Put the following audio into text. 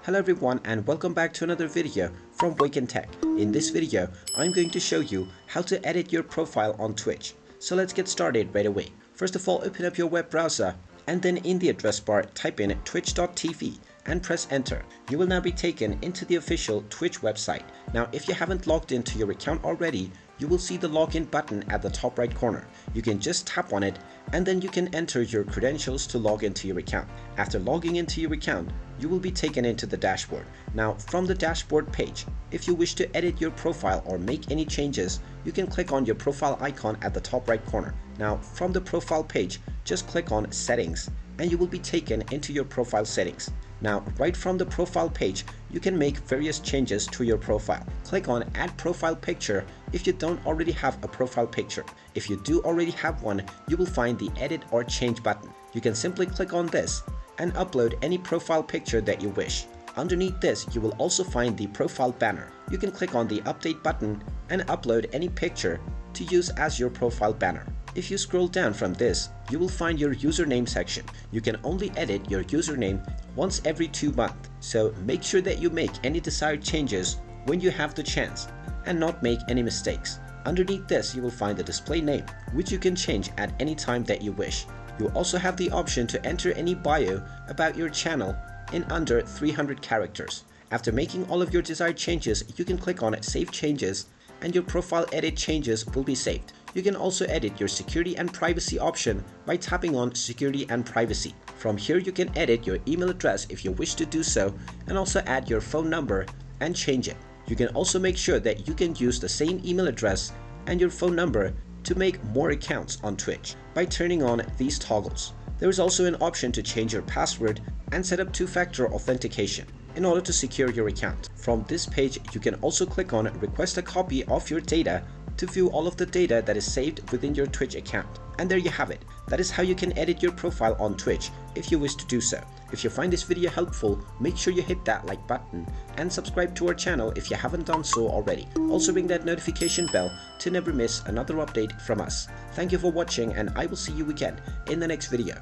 Hello everyone and welcome back to another video from Wake&Tech. In this video, I'm going to show you how to edit your profile on Twitch. So let's get started right away. First of all, open up your web browser and then in the address bar type in twitch.tv and press enter. You will now be taken into the official Twitch website. Now if you haven't logged into your account already, you will see the login button at the top right corner. You can just tap on it and then you can enter your credentials to log into your account. After logging into your account, you will be taken into the dashboard. Now from the dashboard page, if you wish to edit your profile or make any changes, you can click on your profile icon at the top right corner. Now from the profile page, just click on settings and you will be taken into your profile settings. Now right from the profile page, you can make various changes to your profile. Click on add profile picture if you don't already have a profile picture. If you do already have one, you will find the edit or change button. You can simply click on this and upload any profile picture that you wish. Underneath this, you will also find the profile banner. You can click on the update button and upload any picture to use as your profile banner. If you scroll down from this, you will find your username section. You can only edit your username once every 2 months, so make sure that you make any desired changes when you have the chance and not make any mistakes. Underneath this, you will find the display name, which you can change at any time that you wish. You also have the option to enter any bio about your channel in under 300 characters. After making all of your desired changes, you can click on Save Changes and your profile edit changes will be saved. You can also edit your security and privacy option by tapping on Security and Privacy. From here you can edit your email address if you wish to do so and also add your phone number and change it. You can also make sure that you can use the same email address and your phone number to make more accounts on Twitch by turning on these toggles. There is also an option to change your password and set up two-factor authentication in order to secure your account. From this page, you can also click on request a copy of your data to view all of the data that is saved within your Twitch account. And there you have it. That is how you can edit your profile on Twitch if you wish to do so. If you find this video helpful, make sure you hit that like button and subscribe to our channel if you haven't done so already. Also ring that notification bell to never miss another update from us. Thank you for watching and I will see you again in the next video.